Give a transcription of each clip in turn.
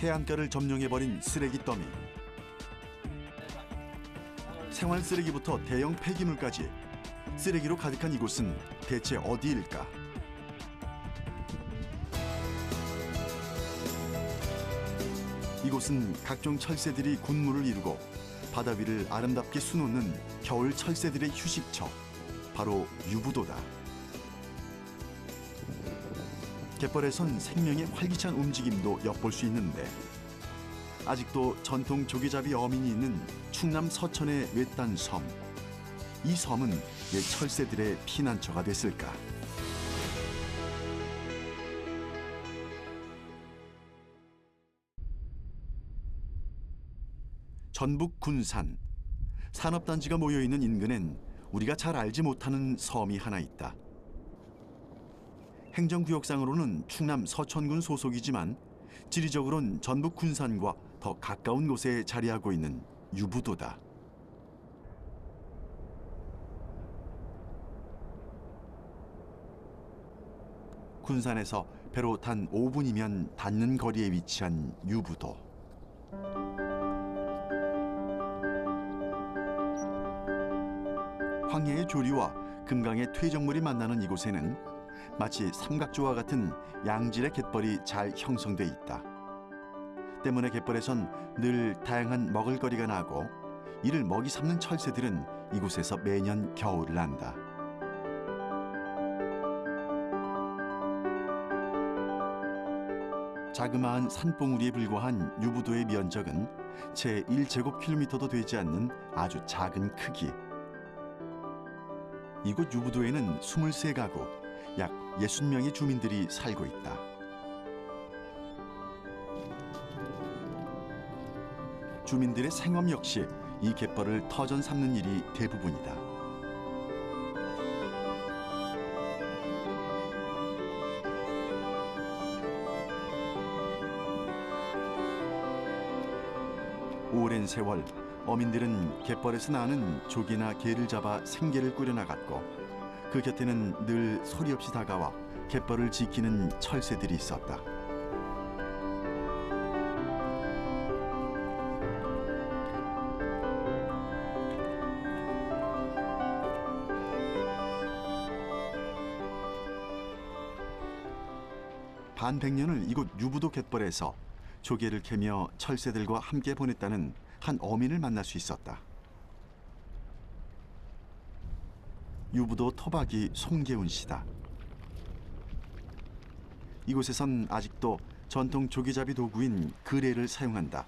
해안가를 점령해버린 쓰레기 더미. 생활 쓰레기부터 대형 폐기물까지 쓰레기로 가득한 이곳은 대체 어디일까? 이곳은 각종 철새들이 군무를 이루고 바다 위를 아름답게 수놓는 겨울 철새들의 휴식처, 바로 유부도다. 갯벌에선 생명의 활기찬 움직임도 엿볼 수 있는데 아직도 전통 조개잡이 어민이 있는 충남 서천의 외딴 섬. 이 섬은 왜 철새들의 피난처가 됐을까? 전북 군산. 산업단지가 모여있는 인근엔 우리가 잘 알지 못하는 섬이 하나 있다. 행정구역상으로는 충남 서천군 소속이지만 지리적으로는 전북 군산과 더 가까운 곳에 자리하고 있는 유부도다. 군산에서 배로 단 5분이면 닿는 거리에 위치한 유부도. 황해의 조류와 금강의 퇴적물이 만나는 이곳에는 마치 삼각조와 같은 양질의 갯벌이 잘 형성돼 있다. 때문에 갯벌에선 늘 다양한 먹을거리가 나고 이를 먹이 삼는 철새들은 이곳에서 매년 겨울을 난다. 자그마한 산봉우리에 불과한 유부도의 면적은 채 1제곱킬로미터도 되지 않는 아주 작은 크기. 이곳 유부도에는 23가구, 약 60명의 주민들이 살고 있다. 주민들의 생업 역시 이 갯벌을 터전 삼는 일이 대부분이다. 오랜 세월 어민들은 갯벌에서 나는 조개나 게를 잡아 생계를 꾸려나갔고 그 곁에는 늘 소리 없이 다가와 갯벌을 지키는 철새들이 있었다. 반백년을 이곳 유부도 갯벌에서 조개를 캐며 철새들과 함께 보냈다는 한 어민을 만날 수 있었다. 유부도 토박이 송계훈 씨다. 이곳에선 아직도 전통 조개잡이 도구인 그레를 사용한다.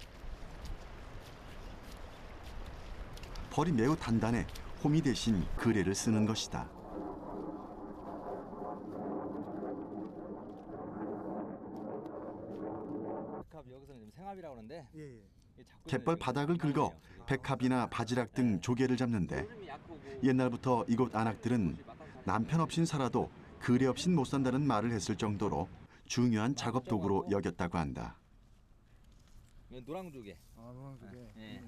벌이 매우 단단해 호미 대신 그레를 쓰는 것이다. 여기서는 지금 생합이라고 하는데 갯벌 바닥을 긁어 백합이나 바지락 등 조개를 잡는데 옛날부터 이곳 안악들은 남편 없인 살아도 그레 없인 못 산다는 말을 했을 정도로 중요한 작업 도구로 여겼다고 한다. 노랑조개. 아, 노랑조개. 예.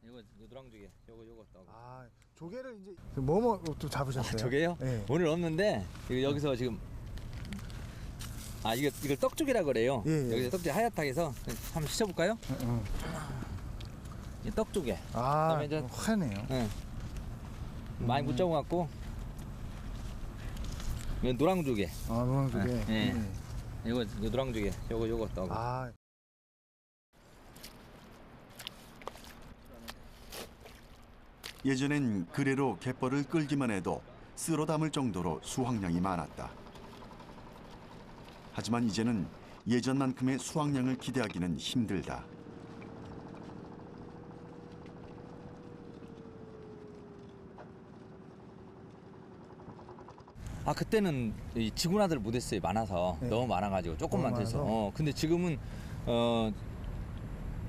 이거 노랑조개. 요거 또. 아, 조개를 이제 뭐뭐 또 잡으셨어요? 조개요? 네. 오늘 없는데 여기서 지금 이걸 떡조개라고 그래요. 예. 여기서 떡조개 하얗게 해서 한번 씻어볼까요? 이 떡조개. 아, 그다음에 이제 화네요. 예. 많이 못 잡아갖고 이건 노랑조개. 아, 노랑조개. 예. 이거 노랑조개. 요거 또. 아. 예전엔 그레로 갯벌을 끌기만 해도 쓸어 담을 정도로 수확량이 많았다. 하지만 이제는 예전만큼의 수확량을 기대하기는 힘들다. 그때는 이 지구나들 못했어요. 많아서. 네. 너무 많아가지고 조금만 너무 돼서. 많아서? 근데 지금은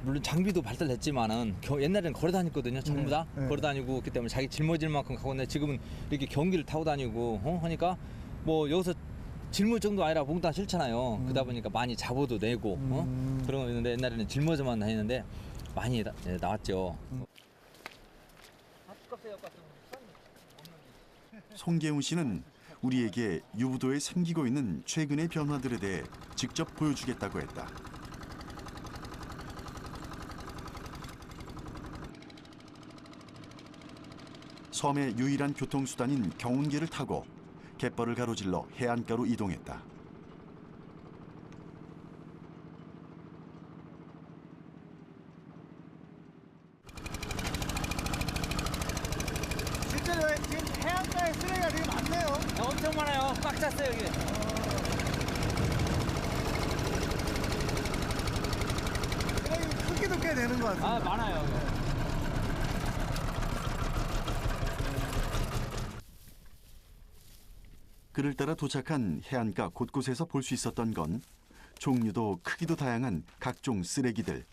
물론 장비도 발달했지만은 옛날에는 걸어 다녔거든요. 전부 다 네. 걸어 다니고 그렇기 때문에 자기 짊어질 만큼 가고 있는데 지금은 이렇게 경기를 타고 다니고 하니까 뭐 여기서 짊을 정도 아니라 몽땅 싫잖아요. 그러다 보니까 많이 잡아도 내고 그런 거 있는데 옛날에는 짊어져만 다니는데 많이 나왔죠. 송계훈 씨는 우리에게 유부도에 생기고 있는 최근의 변화들에 대해 직접 보여주겠다고 했다. 섬의 유일한 교통수단인 경운기를 타고 갯벌을 가로질러 해안가로 이동했다. 실제로 지금 해안가에 쓰레기가 되게 많네요. 엄청 많아요. 꽉 찼어요 여기. 쓰레기 크기도 꽤 되는 것 같습니다. 아 많아요. 그를 따라 도착한 해안가 곳곳에서 볼 수 있었던 건 종류도 크기도 다양한 각종 쓰레기들.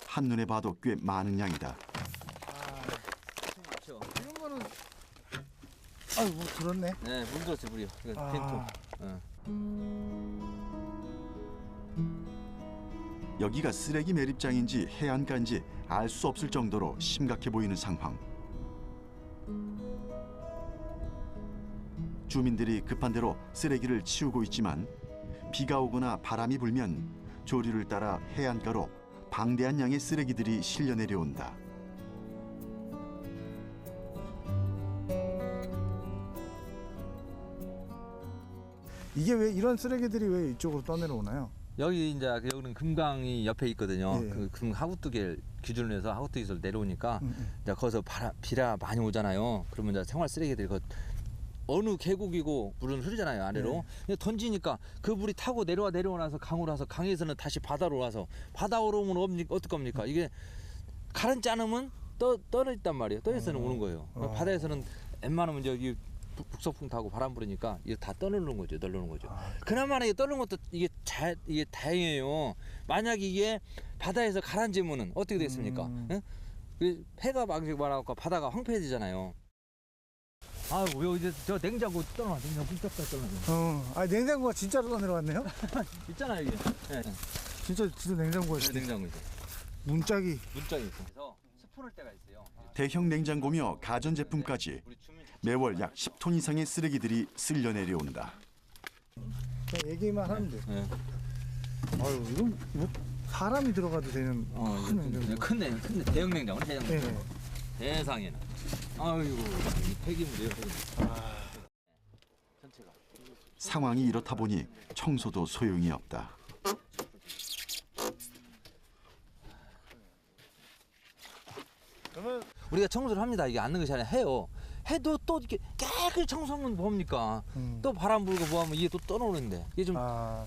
한눈에 봐도 꽤 많은 양이다. 그렇죠. 이런 거는 아유 뭐 들었네. 네, 물 들었어요 물이요. 이거 아. 빈통. 여기가 쓰레기 매립장인지 해안가인지 알 수 없을 정도로 심각해 보이는 상황. 주민들이 급한 대로 쓰레기를 치우고 있지만 비가 오거나 바람이 불면 조류를 따라 해안가로 방대한 양의 쓰레기들이 실려 내려온다. 이게 왜 이런 쓰레기들이 왜 이쪽으로 떠내려오나요? 여기 이제 여기는 금강이 옆에 있거든요. 예. 그 금 하구뚝에 기준으로 해서 하구뚝에서 내려오니까 음. 이제 거기서 비가 많이 오잖아요. 그러면 이제 생활 쓰레기들이 어느 계곡이고 물은 흐르잖아요 아래로. 네. 근데 던지니까 그 물이 타고 내려와서 강으로 와서 강에서는 다시 바다로 와서 바다로 오면 어떡합니까? 이게 가라앉지 않으면 떠 있단 말이에요. 떠있어는 오는 거예요. 바다에서는 웬만하면 여기 북서풍 타고 바람 부르니까 이게 다 떠내려오는 거죠. 널려오는 거죠. 그나마 이게 떠는 것도 이게 다행이에요. 만약 이게 바다에서 가라앉으면은 어떻게 되겠습니까? 응? 그 해가 많아갖고 바다가 황폐해지잖아요. 아유, 이제 저 냉장고 떠나, 냉장고 뚝딱딱 떠나. 아 냉장고가 진짜로 떠내려왔네요? 있잖아요 이게. 네. 진짜 냉장고가 네, 냉장고죠. 문짝이. 문짝이 있어. 그래서 스푼을 때가 있어요. 대형 냉장고며 가전제품까지 우리 주민 매월 약 10톤 이상의 쓰레기들이 쓸려 내려온다. 그냥 얘기만 하면 돼. 네. 아유 이건 뭐 사람이 들어가도 되는 큰 냉장고. 큰 대형 냉장고, 대형 네. 냉장고. 세상에는. 아이고, 이 폐기물이에요. 전체가. 상황이 이렇다 보니 청소도 소용이 없다. 그러면 우리가 청소를 합니다. 이게 않는 것이 아니라 해요. 해도 또 이렇게 깨끗이 청소하면 뭡니까? 또 바람 불고 뭐하면 이게 또 떠나오는데 이게 좀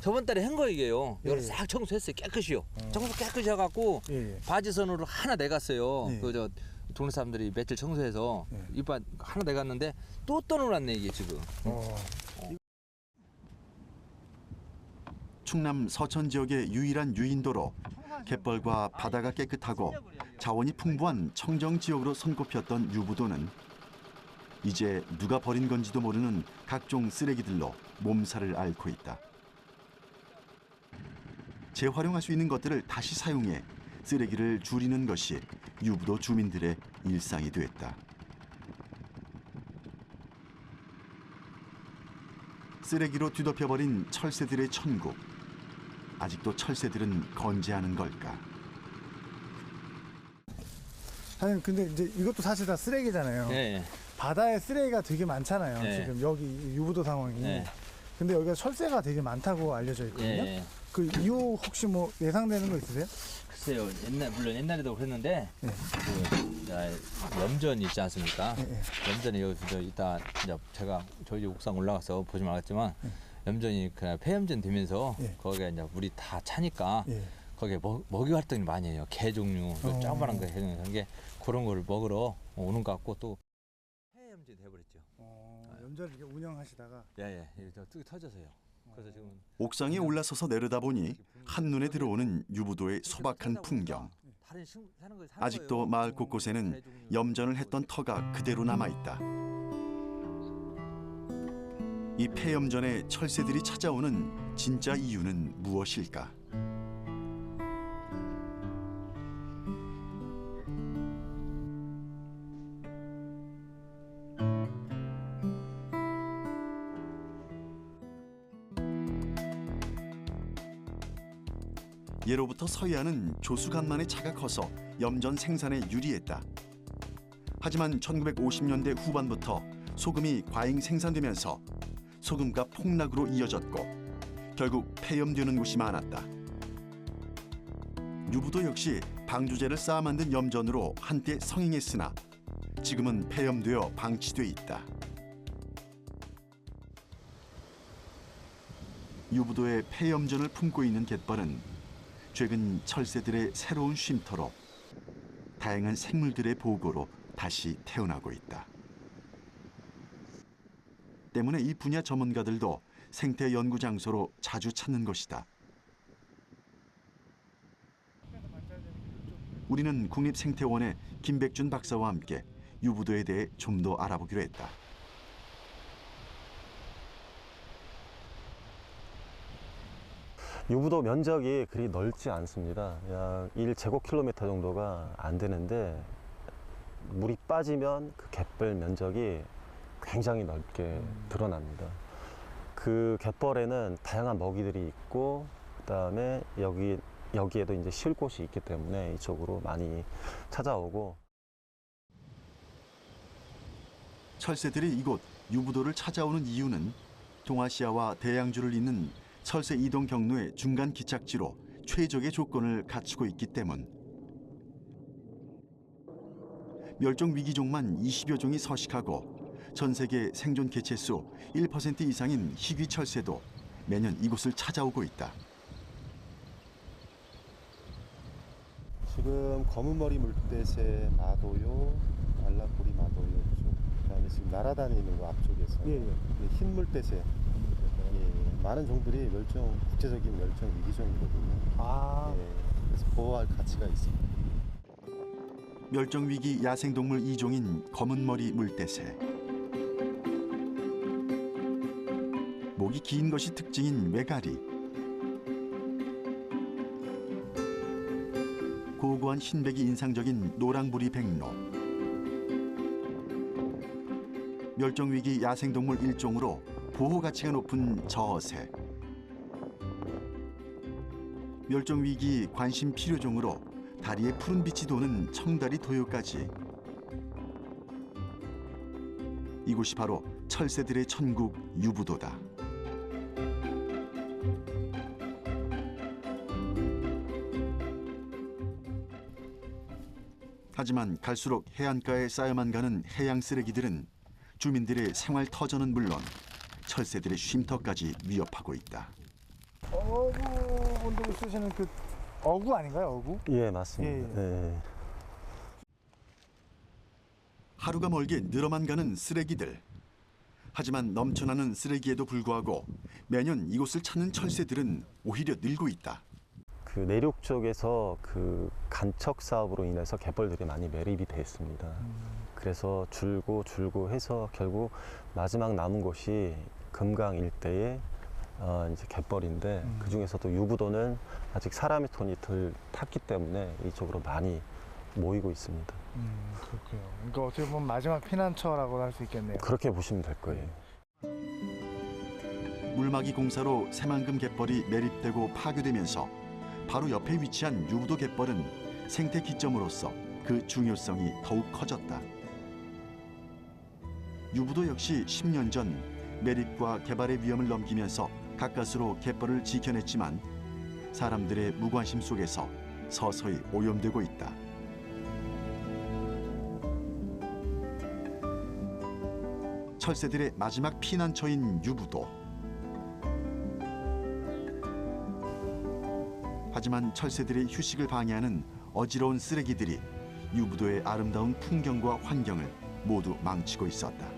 저번 달에 한 거 이게요. 예. 여기 싹 청소했어요. 깨끗이요. 청소 깨끗이 해갖고 예. 바지선으로 하나 내갔어요. 예. 그 동네 사람들이 며칠 청소해서 예. 이빨 하나 내갔는데 또 떠나왔네 이게 지금. 충남 서천 지역의 유일한 유인도로 갯벌과 바다가 깨끗하고 자원이 풍부한 청정 지역으로 손꼽혔던 유부도는 이제 누가 버린 건지도 모르는 각종 쓰레기들로 몸살을 앓고 있다. 재활용할 수 있는 것들을 다시 사용해 쓰레기를 줄이는 것이 유부도 주민들의 일상이 됐다. 쓰레기로 뒤덮여버린 철새들의 천국. 아직도 철새들은 건재하는 걸까? 사장님 근데 이제 이것도 사실 다 쓰레기잖아요. 네. 바다에 쓰레기가 되게 많잖아요. 네. 지금 여기 유부도 상황이. 네. 근데 여기가 철새가 되게 많다고 알려져 있거든요. 예. 그 이유 혹시 뭐 예상되는 거 있으세요? 글쎄요. 물론 옛날에도 그랬는데 예. 염전 있지 않습니까? 예. 염전이 여기서 이따 이제 제가 저희 집 옥상 올라가서 보시면 알겠지만 염전이 그냥 폐염전 되면서 예. 거기에 이제 물이 다 차니까 예. 거기에 먹이 활동이 많이 해요. 개 종류, 조그만한 거 해주는 게 그런 거를 먹으러 오는 것 같고 또 폐염전이 돼버렸죠. 염전을 이렇게 운영하시다가 예예, 이렇게 뚝이 터져서요. 그래서 지금 옥상에 올라서서 내려다보니 한눈에 들어오는 유부도의 소박한 풍경. 다른 사는 거 사는 아직도 거예요. 마을 곳곳에는 개 종류. 염전을 했던 터가 그대로 남아있다. 이 폐염전에 철새들이 찾아오는 진짜 이유는 무엇일까? 예로부터 서해안은 조수간만의 차가 커서 염전 생산에 유리했다. 하지만 1950년대 후반부터 소금이 과잉 생산되면서 소금값 폭락으로 이어졌고 결국 폐염되는 곳이 많았다. 유부도 역시 방조제를 쌓아 만든 염전으로 한때 성행했으나 지금은 폐염되어 방치돼 있다. 유부도의 폐염전을 품고 있는 갯벌은 최근 철새들의 새로운 쉼터로 다양한 생물들의 보고로 다시 태어나고 있다. 때문에 이 분야 전문가들도 생태 연구 장소로 자주 찾는 것이다. 우리는 국립생태원의 김백준 박사와 함께 유부도에 대해 좀 더 알아보기로 했다. 유부도 면적이 그리 넓지 않습니다. 약 1제곱킬로미터 정도가 안 되는데 물이 빠지면 그 갯벌 면적이 굉장히 넓게 드러납니다. 그 갯벌에는 다양한 먹이들이 있고 그다음에 여기에도 이제 쉴 곳이 있기 때문에 이쪽으로 많이 찾아오고. 철새들이 이곳 유부도를 찾아오는 이유는 동아시아와 대양주를 잇는 철새 이동 경로의 중간 기착지로 최적의 조건을 갖추고 있기 때문. 멸종 위기종만 20여 종이 서식하고 전 세계 생존 개체수 1% 이상인 희귀 철새도 매년 이곳을 찾아오고 있다. 지금 검은머리 물대새, 마도요, 알라꼬리 마도요 쪽, 그다음에 지금 날아다니는 거 앞쪽에서 흰 물대새, 많은 종들이 국제적인 멸종 위기종이거든요. 그래서 보호할 가치가 있습니다. 멸종 위기 야생동물 2종인 검은머리 물대새. 목이 긴 것이 특징인 외가리. 고고한 흰백이 인상적인 노랑부리 백로. 멸종 위기 야생동물 1종으로 보호 가치가 높은 저새. 멸종 위기 관심 필요종으로 다리에 푸른 빛이 도는 청다리 도요까지. 이곳이 바로 철새들의 천국 유부도다. 하지만 갈수록 해안가에 쌓여만 가는 해양 쓰레기들은 주민들의 생활 터전은 물론 철새들의 쉼터까지 위협하고 있다. 어구 운동을 쓰시는 그 어구 아닌가요? 어구? 예, 맞습니다. 네. 하루가 멀게 늘어만 가는 쓰레기들. 하지만 넘쳐나는 쓰레기에도 불구하고 매년 이곳을 찾는 철새들은 오히려 늘고 있다. 그 내륙 쪽에서 그 간척 사업으로 인해서 갯벌들이 많이 매립이 돼 있습니다. 그래서 줄고 해서 결국 마지막 남은 곳이 금강 일대의 이제 갯벌인데 그 중에서도 유부도는 아직 사람의 손이 덜 탔기 때문에 이쪽으로 많이 모이고 있습니다. 그렇군요. 그러니까 어떻게 보면 마지막 피난처라고 할 수 있겠네요. 그렇게 보시면 될 거예요. 물막이 공사로 새만금 갯벌이 매립되고 파괴되면서 바로 옆에 위치한 유부도 갯벌은 생태 기점으로서 그 중요성이 더욱 커졌다. 유부도 역시 10년 전 매립과 개발의 위험을 넘기면서 가까스로 갯벌을 지켜냈지만 사람들의 무관심 속에서 서서히 오염되고 있다. 철새들의 마지막 피난처인 유부도. 하지만 철새들의 휴식을 방해하는 어지러운 쓰레기들이 유부도의 아름다운 풍경과 환경을 모두 망치고 있었다.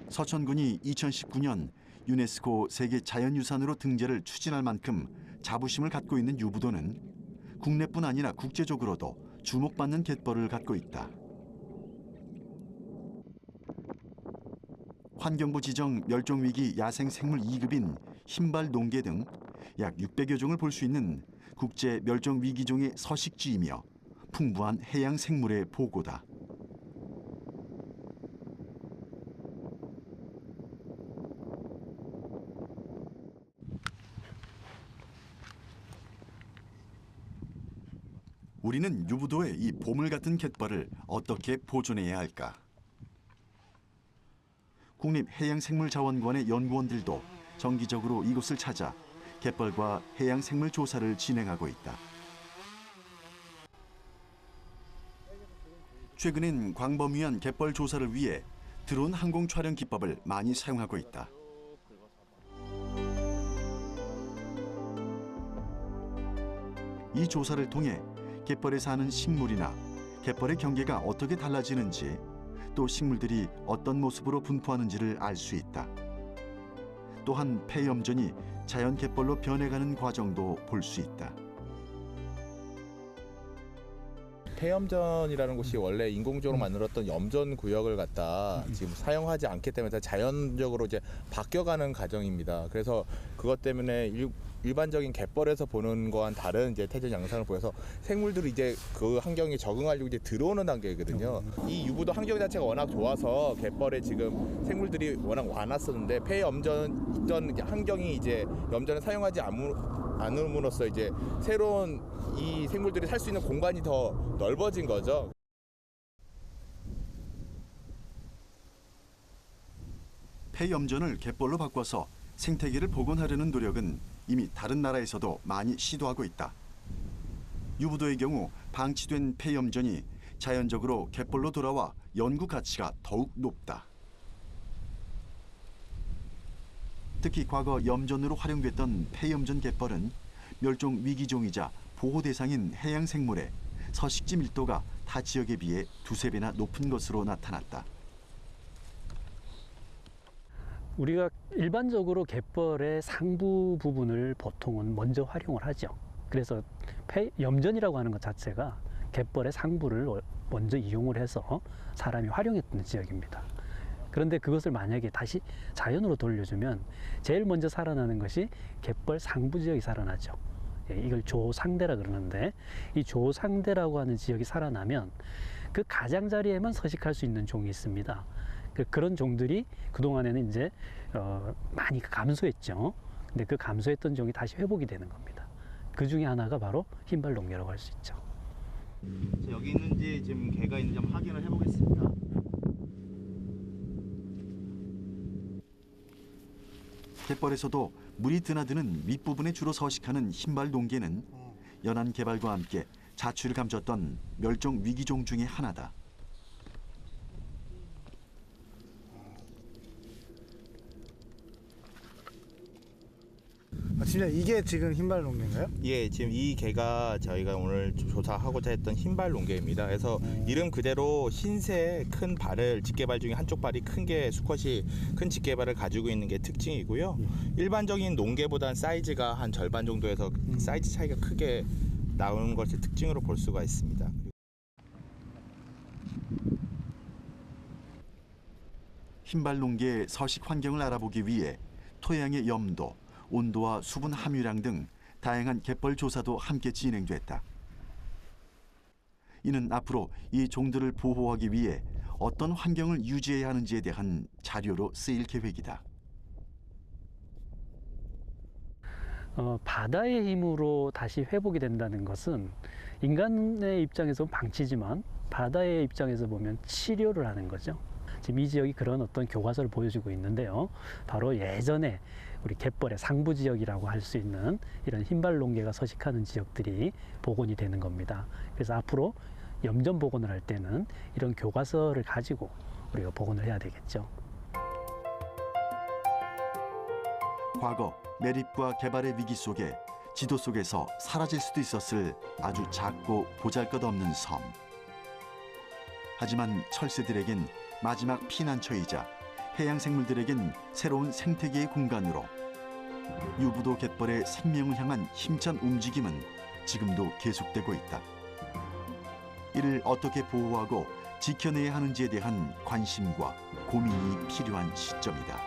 서천군이 2019년 유네스코 세계 자연유산으로 등재를 추진할 만큼 자부심을 갖고 있는 유부도는 국내뿐 아니라 국제적으로도 주목받는 갯벌을 갖고 있다. 환경부 지정 멸종위기 야생생물 2급인 흰발 농개 등 약 600여 종을 볼 수 있는 국제 멸종위기종의 서식지이며 풍부한 해양 생물의 보고다. 우리는 유부도의 이 보물 같은 갯벌을 어떻게 보존해야 할까? 국립해양생물자원관의 연구원들도 정기적으로 이곳을 찾아 갯벌과 해양생물 조사를 진행하고 있다. 최근엔 광범위한 갯벌 조사를 위해 드론 항공 촬영 기법을 많이 사용하고 있다. 이 조사를 통해 갯벌에 사는 식물이나 갯벌의 경계가 어떻게 달라지는지, 또 식물들이 어떤 모습으로 분포하는지를 알 수 있다. 또한 폐염전이 자연 갯벌로 변해가는 과정도 볼 수 있다. 폐염전이라는 곳이 원래 인공적으로 만들었던 염전 구역을 갖다 지금 사용하지 않기 때문에 자연적으로 이제 바뀌어가는 과정입니다. 그래서 그것 때문에 일반적인 갯벌에서 보는 거와는 다른 이제 태전 양상을 보여서 생물들이 이제 그 환경에 적응하려고 이제 들어오는 단계거든요. 이 유부도 환경 자체가 워낙 좋아서 갯벌에 지금 생물들이 워낙 많았었는데 폐염전 있던 환경이 이제 염전을 사용하지 않음으로써 이제 새로운 이 생물들이 살 수 있는 공간이 더 넓어진 거죠. 폐염전을 갯벌로 바꿔서 생태계를 복원하려는 노력은 이미 다른 나라에서도 많이 시도하고 있다. 유부도의 경우 방치된 폐염전이 자연적으로 갯벌로 돌아와 연구 가치가 더욱 높다. 특히 과거 염전으로 활용됐던 폐염전 갯벌은 멸종 위기종이자 보호 대상인 해양 생물의 서식지 밀도가 타 지역에 비해 2~3배나 높은 것으로 나타났다. 우리가 일반적으로 갯벌의 상부 부분을 보통은 먼저 활용을 하죠. 그래서 염전이라고 하는 것 자체가 갯벌의 상부를 먼저 이용을 해서 사람이 활용했던 지역입니다. 그런데 그것을 만약에 다시 자연으로 돌려주면 제일 먼저 살아나는 것이 갯벌 상부 지역이 살아나죠. 이걸 조상대라 그러는데, 이 조상대라고 하는 지역이 살아나면 그 가장자리에만 서식할 수 있는 종이 있습니다. 그런 종들이 그동안에는 이제 많이 감소했죠. 근데 그 감소했던 종이 다시 회복이 되는 겁니다. 그 중에 하나가 바로 흰발농개라고 할 수 있죠. 여기 있는지 지금 개가 있는지 한번 확인을 해보겠습니다. 갯벌에서도 물이 드나드는 밑부분에 주로 서식하는 흰발농개는 연안 개발과 함께 자취를 감췄던 멸종 위기종 중의 하나다. 진짜 이게 지금 흰발농개인가요? 예, 지금 이 개가 저희가 오늘 조사하고자 했던 흰발농개입니다. 그래서 이름 그대로 흰색 큰 발을, 직개발 중에 한쪽 발이 큰 게 수컷이 큰 직개발을 가지고 있는 게 특징이고요. 일반적인 농개보다는 사이즈가 한 절반 정도에서 사이즈 차이가 크게 나오는 것을 특징으로 볼 수가 있습니다. 흰발농개의 서식 환경을 알아보기 위해 토양의 염도, 온도와 수분 함유량 등 다양한 갯벌 조사도 함께 진행됐다. 이는 앞으로 이 종들을 보호하기 위해 어떤 환경을 유지해야 하는지에 대한 자료로 쓰일 계획이다. 바다의 힘으로 다시 회복이 된다는 것은 인간의 입장에서는 방치지만 바다의 입장에서 보면 치료를 하는 거죠. 지금 이 지역이 그런 어떤 교과서를 보여주고 있는데요. 바로 예전에 우리 갯벌의 상부 지역이라고 할 수 있는 이런 흰발농개가 서식하는 지역들이 복원이 되는 겁니다. 그래서 앞으로 염전 복원을 할 때는 이런 교과서를 가지고 우리가 복원을 해야 되겠죠. 과거 매립과 개발의 위기 속에 지도 속에서 사라질 수도 있었을 아주 작고 보잘것없는 섬. 하지만 철새들에겐 마지막 피난처이자 해양 생물들에겐 새로운 생태계의 공간으로 유부도 갯벌의 생명을 향한 힘찬 움직임은 지금도 계속되고 있다. 이를 어떻게 보호하고 지켜내야 하는지에 대한 관심과 고민이 필요한 시점이다.